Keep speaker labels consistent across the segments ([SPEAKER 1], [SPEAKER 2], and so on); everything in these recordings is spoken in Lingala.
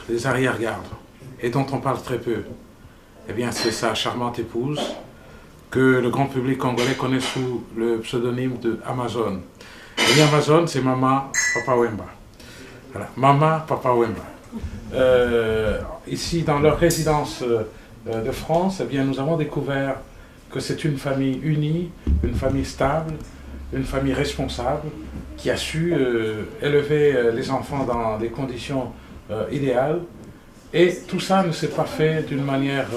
[SPEAKER 1] Les arrière-gardes, et dont on parle très peu, eh bien c'est sa charmante épouse, que le grand public congolais connaît sous le pseudonyme de Amazon. Et Amazon, c'est Mama Papa Wemba. Voilà, Mama Papa Wemba. Ici, dans leur résidence de France, eh bien, nous avons découvert que c'est une famille unie, une famille stable, une famille responsable, qui a su élever les enfants dans des conditions idéales. Et tout ça ne s'est pas fait d'une manière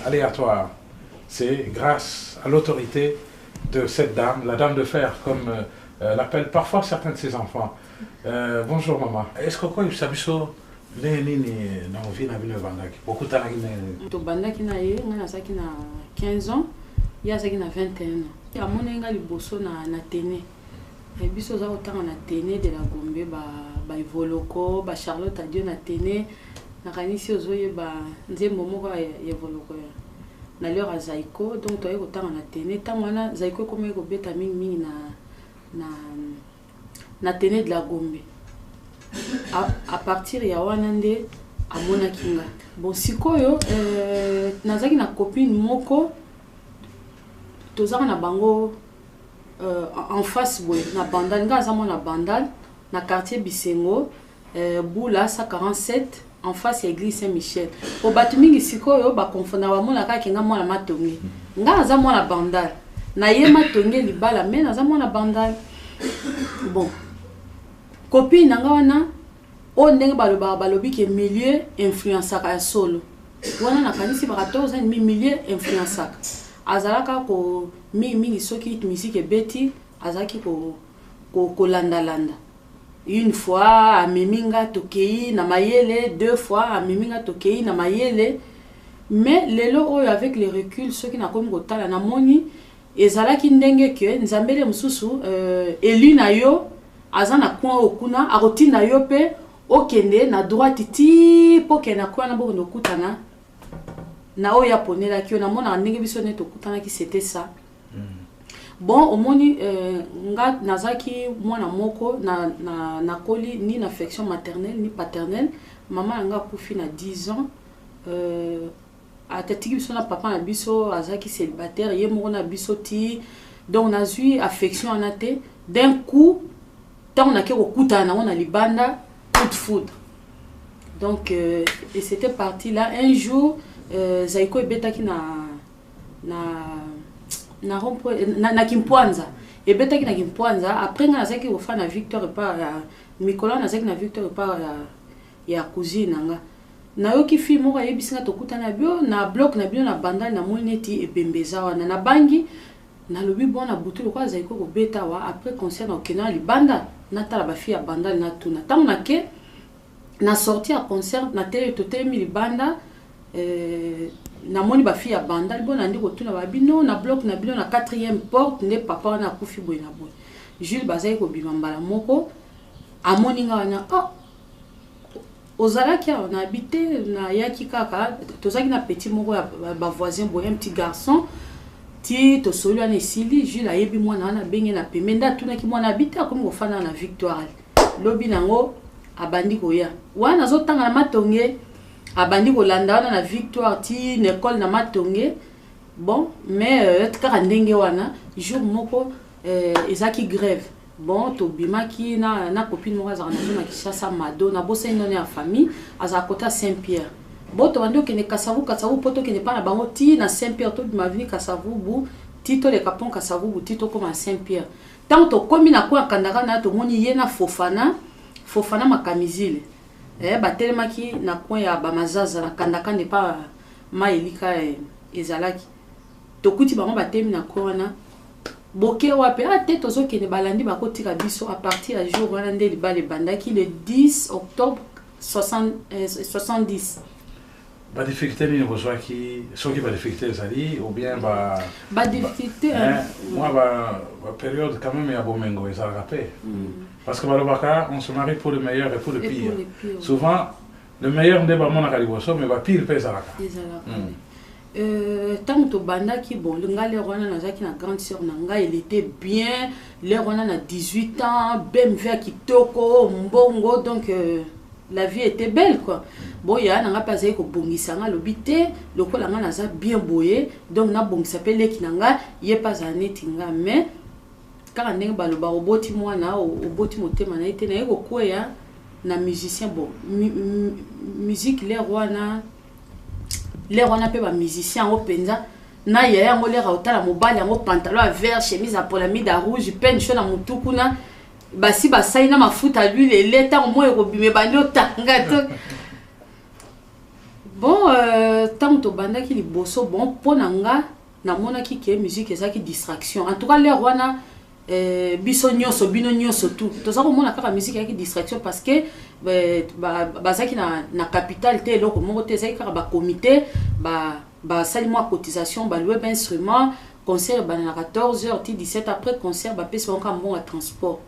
[SPEAKER 1] aléatoire. C'est grâce à l'autorité de cette dame, la dame de fer, comme l'appellent parfois certains de ses enfants. Bonjour maman. Est-ce que vous savez ça? Beaucoup de
[SPEAKER 2] bandaki na ye nga nazaki na 15 ans ya azaki na 21 ans amona nga liboso na tene biso za otanga na tene de la Gombe ba Evoloko ba Charlotte Adio na tene na kanisi ozoye ba nzembo moko ya Evoloko na leur Zaiko donc toye otanga na tene tangwana Zaiko comme ko beta mingi na tene de la Gombe à partir ya wanande amona kinga bon sikoyo nazaki na copine moko tozaka na bango en face boy na bandal nga za mona bandal na quartier Bisengo Boula 147 en face ya église Saint-Michel po batu mingi sikoyo ba confondre ba mona ka kinga mona matongi nga za mona bandal na ye matongi libala mais na za mona bandal bon copine nanga wana o ndenge balobi ke milieu influençaka ya solo wana na kanisi bakatoza ni milieu influençaka azalaka ko mingi soki musique beti azaki ko landa une fois ameminga tokei na mayele, deux fois ameminga tokei na mayele, mais lelo oyo avec le recul soki na komi kotala na moni ezalaki ndenge ke nzambele mususu elu na yo azana kwa okuna akotinda yo pe okende na droite ti poke na kwa na boko ndokutana na oya ponela ki na mona ndenge biso ne tokutana ki c'était ça. Bon omoni nga nazaki mwana moko na koli ni na affection maternelle ni paternelle maman nga kufi na 10 ans atati biso na papa na biso azaki célibataire ye moko na biso ti donc nazui affection anate d'un coup tant on a que kokutana on a libanda coup de foudre donc et c'était parti là un jour Zaiko ebetaki na Kimpwanza ebetaki na Kimpwanza après nga nazaki ofa na Victor pa Mikola nazaki na Victor pa ya cousine nga na yoki fi moko yebisinga tokutana bio na bloc na bio na bandal na moneti ebembeza wana na bangi na lobi bona butu lokwa Zaiko ko beta wa après concert na okena libanda na tala ba fi ya bandal na tuna tango na ke na sorti à concert na télé totemi libanda na moni ba fi ya bandal bona ndi ko tuna ba bino na bloc na bino na 4e porte ne papa na kufi boy na boy Jules bazai ko bimambala moko amoni nga wana ozalaki on a habité na yaki kaka tozaki na petit moko ba voisin boy un petit garçon ti to solo na esili Jules ayebi mwana na benge na pemenda tuna ki mwana habité akomi ko fana na Victoire lobi nango abandi koya wana zotanga na matonge abandi kolanda wana na Victoire ti l'école na matonge bon mais kaka ndenge wana jour moko ezaki grève bon to bimaki na copine moko azaka na Kishasa Mado na bosa inone ya famille azaka kota Saint-Pierre bon to bandi okende Kasavu poto kende pa na bango ti na Saint-Pierre to bima vini Kasavubu ti to le kapon Kasavubu ti to koma Saint-Pierre tant to komi na kwa kandaka na to moni ye na Fofana makamizile batelemaki na coin ya bamazaza na kandaka ne pa maelika ezalaki tokuti bango batemi na kona boke wape ate tozokende balandi bakotika biso à partir ya jour wana nde libale bandaki le 10 octobre 70.
[SPEAKER 1] Ba difficulté ni besoin qui soki ba difficulté zali ou bien
[SPEAKER 2] ba difficulté
[SPEAKER 1] moi ba période quand même ya bomengo ezalaka pe parce que balobaka on se marie pour le meilleur et pour le pire. Souvent le meilleur n'est pas mon akaliboso mais ba pire pe ezalaka.
[SPEAKER 2] Tant to bandaki bon nga le rona nazaki na grande sœur nanga elle était bien le rona na 18 ans BMW kitoko mbongo donc la vie était belle quoi. Bon ya nanga pas zai ko bongisa nga lobité lokola nga naza bien boyé donc na bongisa pe leki nanga ye pas aneti nga mais kaka ndenge baloba oboti mwana oboti motema na ite na yeko kwea na musicien bon musique les wana pe ba musicien o penza na ya yango le rautala mobali yango pantalon à vert chemise à polamide à rouge peine chaud na mutukuna basi basai na mafuta l'huile leta au moins robime banyo tanga to bon tant to banda ki liboso bon ponanga na mona ki ke musique eza ki distraction en tout cas les wana biso nyonso bino nyonso tout toza ko mona kaka musique ki distraction parce que bazaki na capitale te loko moko te ezaki kaka ba comité ba sali moi cotisation ba louer instrument concert ba na 14h 17 après concert ba pesa encore bon à transport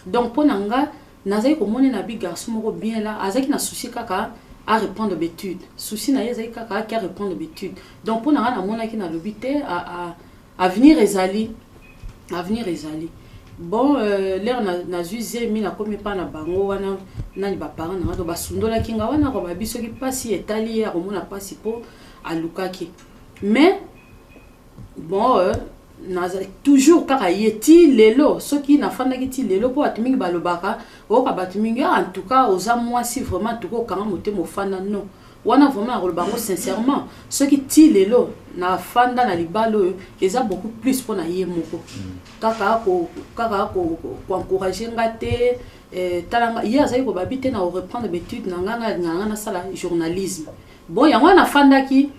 [SPEAKER 2] donc ponanga nazaki ko mona na bi garçon moko bien là azaki na souci kaka à répondre d'études souci na yazaki kaka à répondre d'études donc ponanga na mona ki na lobité à venir ezali bon l'air na zuize mi na komi pa na bango wana nani ba parents na ba sundola kinga wana ko ba biso ki pasi etali ya ko mona pasi po alukaki mais bon naza toujours kaka yeti lelo soki na fanda ki ti lelo po atumingi balobaka o ka batumingi en tout cas oza moi si vraiment tout ko kanga motemo fanda non wana vraiment ko bango sincèrement soki ti lelo na fanda na libalo eza beaucoup plus pour na ye moko kaka ko encourager ngate talanga ya zai ko babite na reprendre d'études na nganga na sala journalisme bon ya wana fanda ki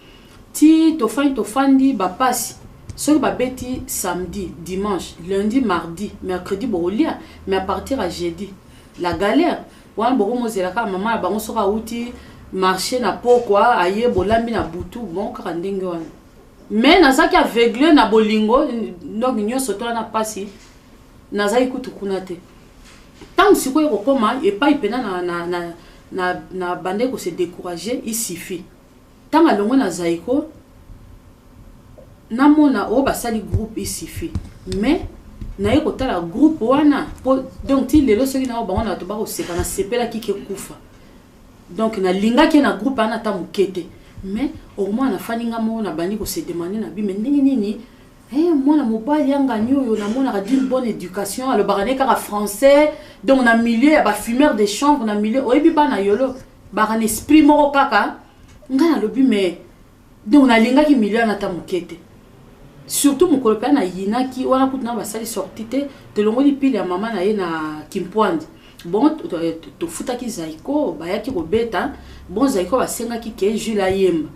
[SPEAKER 2] ti to fandi ba passe soki ba beti samedi dimanche lundi mardi mercredi bolia mais à partir à jeudi la galère wana boko mozela ka maman bango soka uti marché na pokwa aye bolambi na butu bon kaka ndenge wana mais nazaki aveugle na bolingo donc nyonso to na pasi nazaki kutu kuna te tant sikoyo kokoma epai pena na bande ko se décourager il suffit tant alongo na zaiko namona o basali groupe il suffit mais na yeko tala groupe wana donc ti lelo soki na bango na to ba ko seka na sepela kike kufa donc na linga ki na groupe ana ta mukete mais au moins na faninga mo na bani ko se demander na bi mais ndenge nini mwana mobali yanga nyoyo na mona ka d'une bonne éducation le barané kaka français donc na milieu ya ba fumeur de chambre na milieu oyebi bana yolo baran esprit moko kaka nga na lobi mais donc na linga ki milieu na ta mukete surtout mokolo pe na yina ki wana kutuna basali sorti te longoli pile ya mama na ye na Kimpwandi bon to futaki zaiko bayaki kobeta bon zaiko basengaki ke Jules Yemba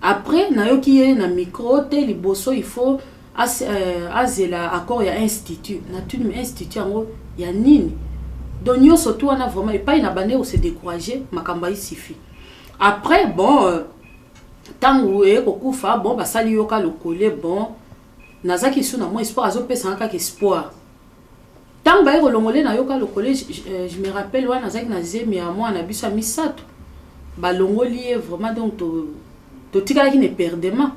[SPEAKER 2] après na yoki ye na micro te liboso il faut azela accord ya institut na tuni institut yango ya nini donc nyonso to wana vraiment epai na bande o se décourager makamba il suffit après bon tango e kokufa bon basali yoka lokole bon nazaki suna mo espoir azopesa kaka espoir tant ba rolongole na yoka lokole je me rappelle wana nazaki na zemi ya moi na biso misato ba longoli vraiment donc to tikala ki ne perdement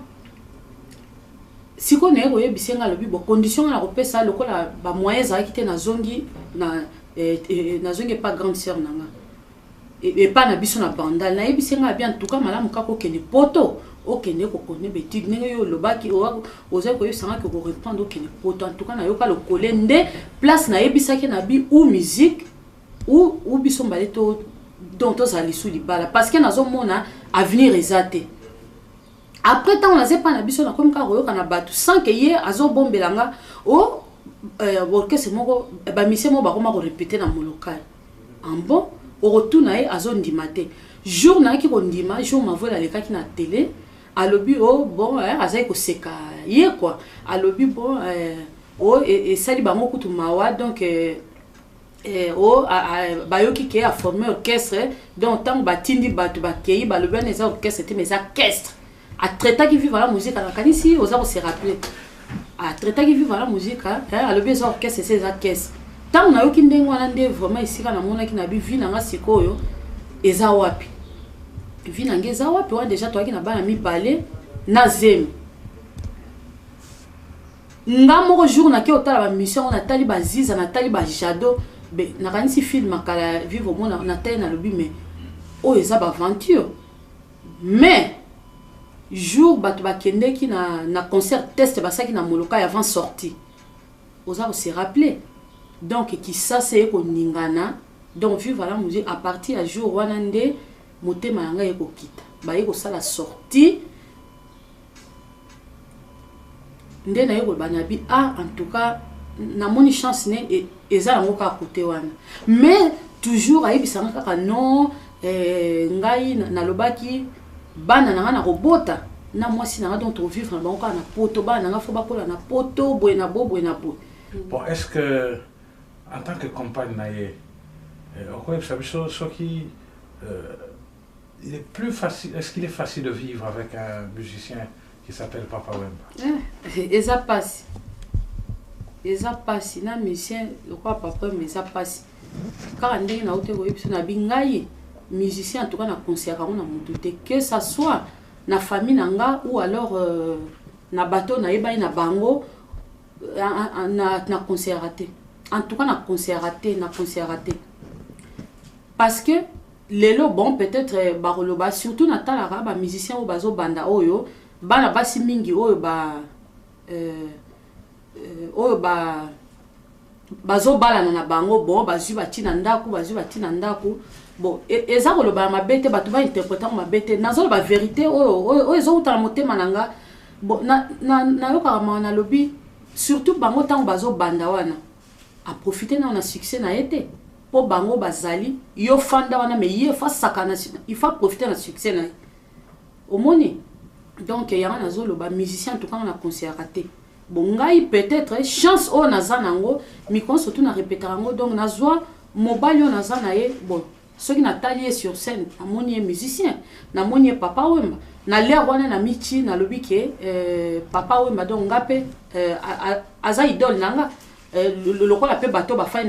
[SPEAKER 2] siko ne ko yebisenga lobi bo condition na kopesa lokola ba moyens za kite na zongi na zongi pas grande sœur nanga et pas na biso na bandal na yebisenga bien en tout cas malamu kako kene poto okene ko connaît bétude nenge yo lobaki oza ko yosanga ko répondre okene poto en tout cas na yoka lokole nde place na yebisaki na bi ou musique ou biso mbaleto donc to zali sous libala parce que nazo mona avenir ezate après tant on a pas na biso na comme ka royo kana batu sans que ye azo bombelanga o orchestre moko ba mission mo ba koma ko répéter na molokal en bon au retour na ye azo ndimate jour na ki ko ndima jour ma vola le ki na télé alobi oh bon azai ko seka ye quoi alobi bon et sali ba mo kutu mawa donc bayoki ke a formé orchestre donc tant batindi batu bakei balobi na za orchestre te mais orchestre a traiter qui vivre la musique à la canisi aux se rappeler a traiter qui vivre la musique alobi za orchestre c'est orchestre tant na yoki ndengo na nde vraiment ici kana mona ki na bi vi na nga sikoyo eza wapi vi na ngeza wapi wa déjà toi ki na bana mi parler na zemi ngamo jour na ki otala ba mission na tali ba ziza na tali ba jado be na kanisi film akala vivre au monde na tali na lobi mais oyo eza baventure. Mais jour bato bakendeki na concert test basaki na moloka avant sortie, oza se rappeler. Donc qui ça c'est ko ningana. Donc vivre la musique à partir à jour wana nde motema yanga yeko kita ba yeko sala sortie nde na yeko banabi en tout cas na moni chance ne eza lango ka côté wana. Mais toujours ayebisanga kaka non ngai na lobaki bana na robota na mwasi na donc to vivre na bango na poto bana nga fo bakola na poto boye na bo boye na bo.
[SPEAKER 1] Bon, est-ce que en tant que compagne naie il est plus facile, est-ce qu'il est facile de vivre avec un musicien qui s'appelle Papa Wemba?
[SPEAKER 2] Eza passe. Eza passe. Na musicien, le quoi Papa Wemba, eza passe. Car on est na haute évolution na bingaye musicien en tout cas na concert on a monté que ça soit na famille nanga ou alors na bateau na eba na bango na concert raté. En tout cas na concert raté. Parce que les lots bon peut-être baroloba surtout na talara ba musicien ou bazo banda oyo bana basi mingi oyo bazo bala na bango bon bazu batina ndaku bon eza koloba mabete bato ba interpréter mabete nazo ba vérité oyo ezo uta motema nanga bon na yoka na lobby surtout bango tango bazo banda wana a profiter na succès na été. Pour bango bazali yo fanda wana mais il faut sakana il faut profiter de succès na au moni. Donc il y a un azolo ba musicien en tout cas on a concert raté. Bon ngai peut-être chance o naza nango mi kon surtout na répéter ngo donc nazwa mobile yo naza na ye bon ceux qui na talié sur scène amoni musicien na moni Papa Wemba na l'air wana na michi na lobi ke Papa Wemba donc ngape aza idole nanga le quoi appelle bateau ba fait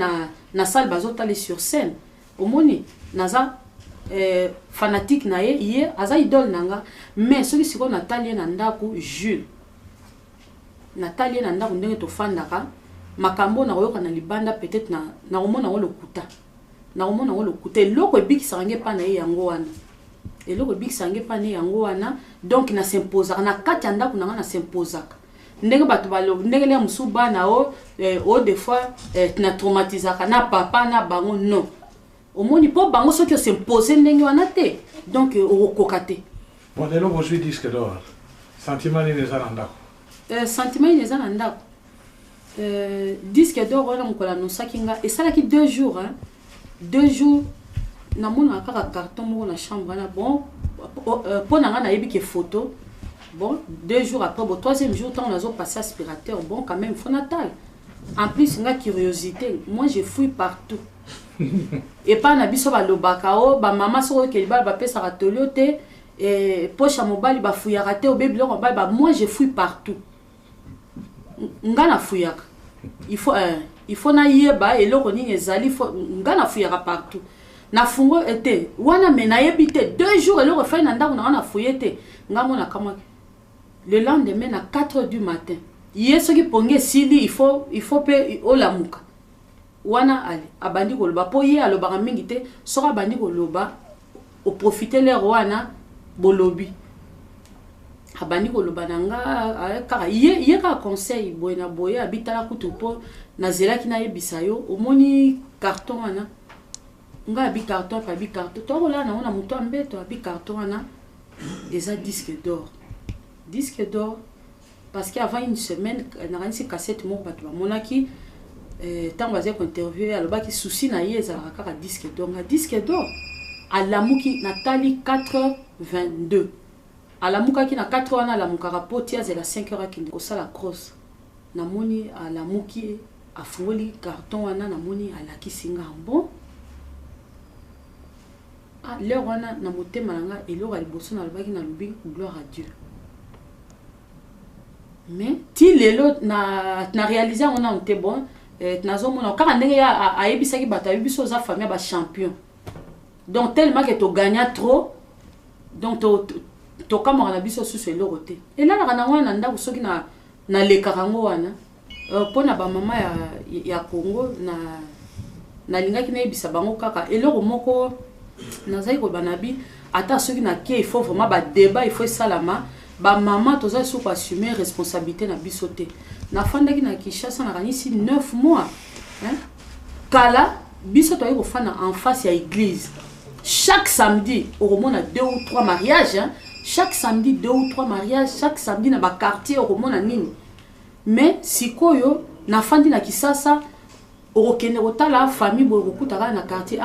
[SPEAKER 2] na salle bazota aller sur scène au moni naza fanatique na ye aza idole nanga mais ceux qui siko Nathalie na ndako Jules Nathalie na ndako ndenge to fandaka makambo na yoka na libanda peut-être na omona wo lokuta eloko ebikisange pa na ye yango wana eloko ebikisange pa na yango wana donc na s'imposer na kati ndako na s'imposer ndenge bato balo ndenge le musu bana o des fois na traumatisaka na papa na bango non omoni po bango soki o s'imposer ndenge wana te donc okokate.
[SPEAKER 1] Bon lelo bozwi disque d'or sentiment ni neza ndako
[SPEAKER 2] sentiment ni neza ndako disque d'or wana mukola no sakinga et ça là qui 2 jours hein 2 jours na mona kaka carton mo na chambre na bon po na nga yebi ke photo. Bon, 2 jours après, bon, 3e jour, quand on a passé aspirateur, bon, quand même, il faut natal. En plus, une curiosité, moi, je fouille partout. Et pas na biso ba lobakao, ba maman soro ke ba pesa ratoliote, et poche à mobile ba fouillaraté au bébé ba moi je fouille partout. Ngana fouillaka. Il faut na yeba et loko ni ezali faut ngana fouillaka partout. Na fungo été, wana mena yebité 2 jours et loko fait na ndako na fouillete. Ngamona kama le lendemain à 4 h du matin. Hier ce qui pongé sili il faut pe olamuka. Wana ali abandi ko loba po ye aloba mingi te sora bandi ko loba o profiter les wana bolobi. Abandi ko loba nanga kaka ye ka conseil boyna boye abitala kutu po na zela ki na yebisa yo omoni carton wana nga abi carton pa bi carton to la na ona muto ambeto abi carton wana déjà disque d'or parce qu'avant une semaine na ranisi cassette mo bato monaki tant vas être interviewé aloba ki souci na yeza kaka disque d'or alamuki Nathalie 4h22 alamuka ki na 4h wana alamuka rapoti à la 5h ki ko sala cross na moni alamuki afungoli carton wana na moni alaki singa bon l'heure wana na motema nanga eloko liboso na lobaki na lobi gloire à Dieu. Mais ti lelo na réaliser on a été bon nazo mona kaka ndenge ya ayebisaki bata biso za famille ba champion. Donc tellement que tu gagnes trop donc to kamera na biso susu eloko te. Et là na wana ndako soki na le karango wana pona ba mama ya Congo na lingaki na yebisa bango kaka eloko moko nazali ko banabi ata soki na ke il faut vraiment ba débat il faut salama ba maman toza sou ko assumer responsabilité na biso te na fandaki na Kinshasa na kanisi 9 mois hein kala biso to ko fana en face ya église chaque samedi au romona 2 ou 3 mariages hein? Chaque samedi 2 ou 3 mariages chaque samedi na ba quartier au romona nini mais sikoyo na fandi na Kisasa okende kotala famille boyo kokutaka na quartier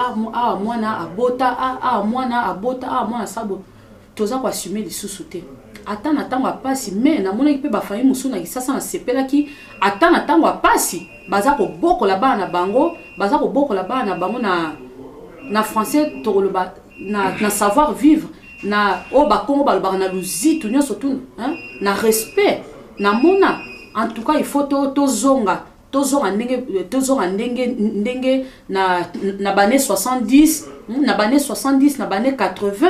[SPEAKER 2] mwana abota mwana abota mwana sabo toza ko assumer lisusu te ata na tango apasi mais na mona ki pe ba famille musu na Kisasa na sepelaki ata na tango apasi baza ko bokola bana bango baza ko bokola bana bango na français to na savoir vivre na o ba kongo ba na luzitu nyonso tu hein na respect na mona en tout cas il faut to zonga ndenge na bane 70 na bane 70 na bane 80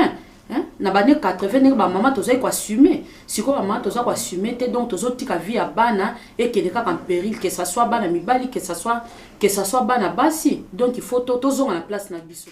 [SPEAKER 2] hein na bane 80 ne ba mama toza ko assumer siko ba mama toza ko assumer te donc tozo tika vie ya bana et que de cas en péril que ça soit bana mibali que ça soit bana basi donc il faut to zonga na place na biso.